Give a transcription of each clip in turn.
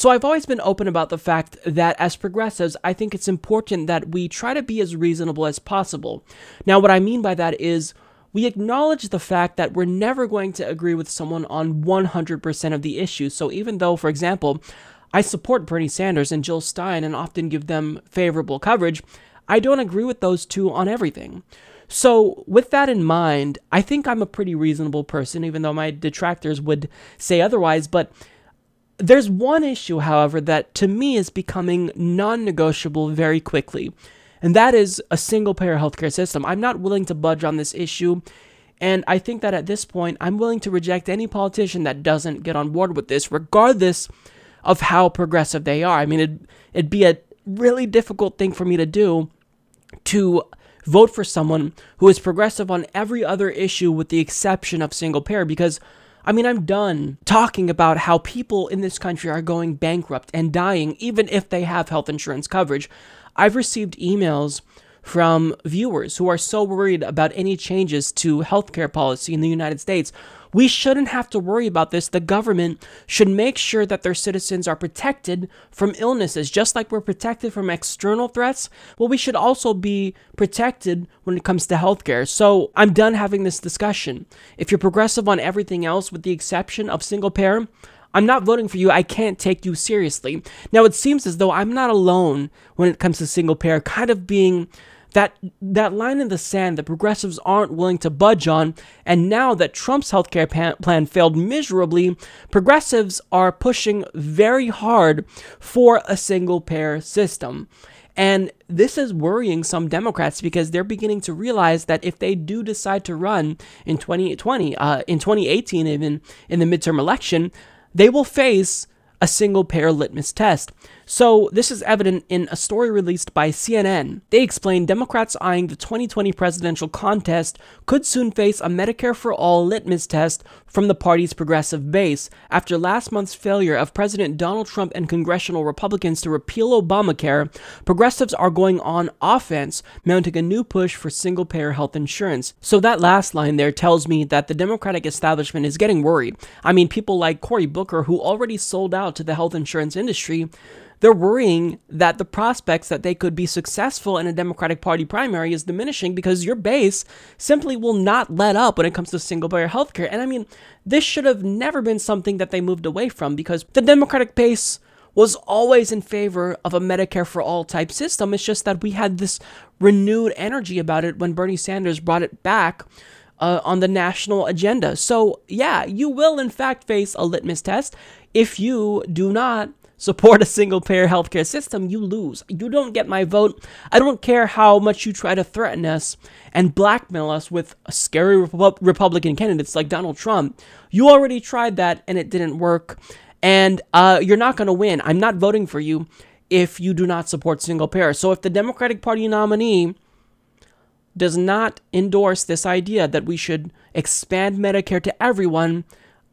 So I've always been open about the fact that as progressives, I think it's important that we try to be as reasonable as possible. Now, what I mean by that is we acknowledge the fact that we're never going to agree with someone on 100% of the issues. So even though, for example, I support Bernie Sanders and Jill Stein and often give them favorable coverage, I don't agree with those two on everything. So with that in mind, I think I'm a pretty reasonable person, even though my detractors would say otherwise. But there's one issue, however, that to me is becoming non-negotiable very quickly, and that is a single-payer healthcare system. I'm not willing to budge on this issue, and I think that at this point, I'm willing to reject any politician that doesn't get on board with this, regardless of how progressive they are. I mean, it'd be a really difficult thing for me to do, to vote for someone who is progressive on every other issue with the exception of single payer, because I mean, I'm done talking about how people in this country are going bankrupt and dying even if they have health insurance coverage. I've received emails from viewers who are so worried about any changes to healthcare policy in the United States. We shouldn't have to worry about this. The government should make sure that their citizens are protected from illnesses, just like we're protected from external threats. Well, we should also be protected when it comes to healthcare. So I'm done having this discussion. If you're progressive on everything else with the exception of single payer, I'm not voting for you. I can't take you seriously. Now, it seems as though I'm not alone when it comes to single payer, kind of being that line in the sand that progressives aren't willing to budge on. And now that Trump's healthcare plan failed miserably, progressives are pushing very hard for a single-payer system. And this is worrying some Democrats because they're beginning to realize that if they do decide to run in 2020, in 2018, even in the midterm election, they will face a single-payer litmus test. So this is evident in a story released by CNN. They explain Democrats eyeing the 2020 presidential contest could soon face a Medicare for All litmus test from the party's progressive base after last month's failure of President Donald Trump and congressional Republicans to repeal Obamacare. Progressives are going on offense, mounting a new push for single-payer health insurance. So that last line there tells me that the Democratic establishment is getting worried. I mean, people like Cory Booker, who already sold out to the health insurance industry, they're worrying that the prospects that they could be successful in a Democratic Party primary is diminishing because your base simply will not let up when it comes to single-payer healthcare. And I mean, this should have never been something that they moved away from because the Democratic base was always in favor of a Medicare for All type system. It's just that we had this renewed energy about it when Bernie Sanders brought it back on the national agenda. So yeah, you will in fact face a litmus test. If you do not support a single-payer healthcare system, you lose. You don't get my vote. I don't care how much you try to threaten us and blackmail us with scary Republican candidates like Donald Trump. You already tried that and it didn't work. And you're not going to win. I'm not voting for you if you do not support single-payer. So if the Democratic Party nominee does not endorse this idea that we should expand Medicare to everyone,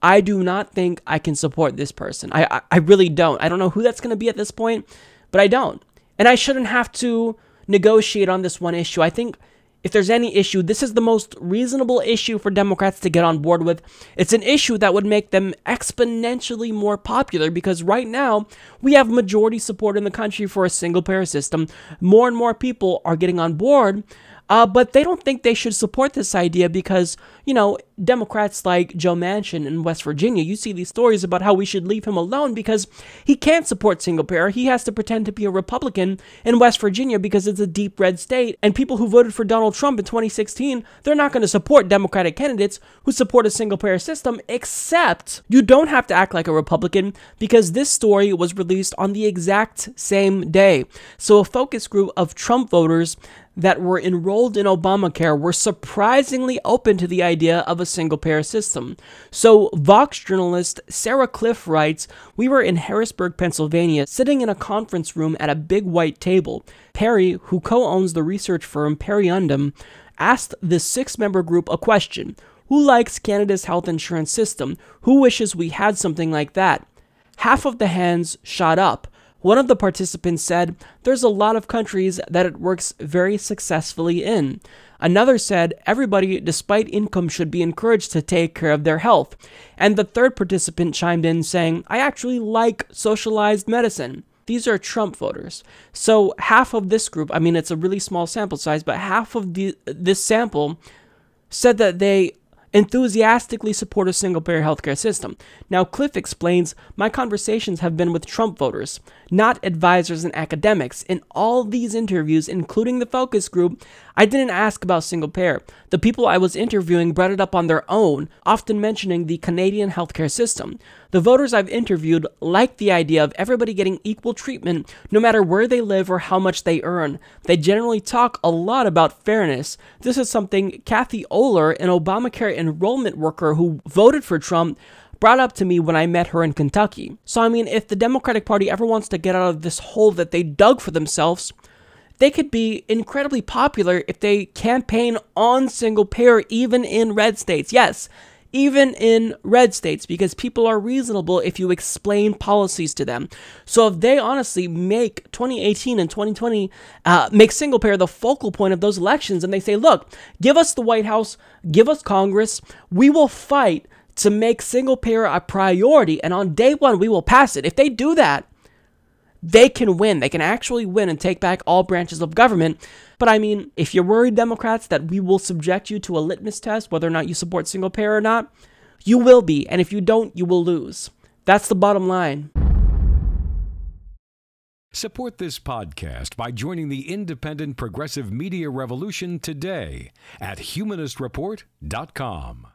I do not think I can support this person. I really don't. I don't know who that's going to be at this point, but I don't. And I shouldn't have to negotiate on this one issue. I think if there's any issue, this is the most reasonable issue for Democrats to get on board with. It's an issue that would make them exponentially more popular because right now we have majority support in the country for a single-payer system. More and more people are getting on board. But they don't think they should support this idea because, you know, Democrats like Joe Manchin in West Virginia, you see these stories about how we should leave him alone because he can't support single payer. He has to pretend to be a Republican in West Virginia because it's a deep red state. And people who voted for Donald Trump in 2016, they're not going to support Democratic candidates who support a single payer system, except you don't have to act like a Republican because this story was released on the exact same day. So a focus group of Trump voters that were enrolled in Obamacare were surprisingly open to the idea of a single-payer system. So Vox journalist Sarah Cliff writes, "We were in Harrisburg, Pennsylvania, sitting in a conference room at a big white table. Perry, who co-owns the research firm Perry Undum, asked this 6-member group a question. Who likes Canada's health insurance system? Who wishes we had something like that? Half of the hands shot up. One of the participants said, "There's a lot of countries that it works very successfully in." Another said, "Everybody, despite income, should be encouraged to take care of their health." And the third participant chimed in saying, "I actually like socialized medicine." These are Trump voters. So half of this group, I mean, it's a really small sample size, but half of this sample said that they enthusiastically support a single-payer healthcare system. Now, Cliff explains, "My conversations have been with Trump voters, not advisors and academics. In all these interviews, including the focus group, I didn't ask about single-payer. The people I was interviewing brought it up on their own, often mentioning the Canadian healthcare system. The voters I've interviewed like the idea of everybody getting equal treatment no matter where they live or how much they earn. They generally talk a lot about fairness. This is something Kathy Oler, an Obamacare enrollment worker who voted for Trump, brought up to me when I met her in Kentucky." So, I mean, if the Democratic Party ever wants to get out of this hole that they dug for themselves, they could be incredibly popular if they campaign on single payer even in red states. Yes, even in red states, because people are reasonable if you explain policies to them. So if they honestly make 2018 and 2020, make single payer the focal point of those elections, and they say, "Look, give us the White House, give us Congress, we will fight to make single payer a priority, and on day one, we will pass it." If they do that, they can win. They can actually win and take back all branches of government. But I mean, if you're worried, Democrats, that we will subject you to a litmus test, whether or not you support single payer or not, you will be. And if you don't, you will lose. That's the bottom line. Support this podcast by joining the independent progressive media revolution today at humanistreport.com.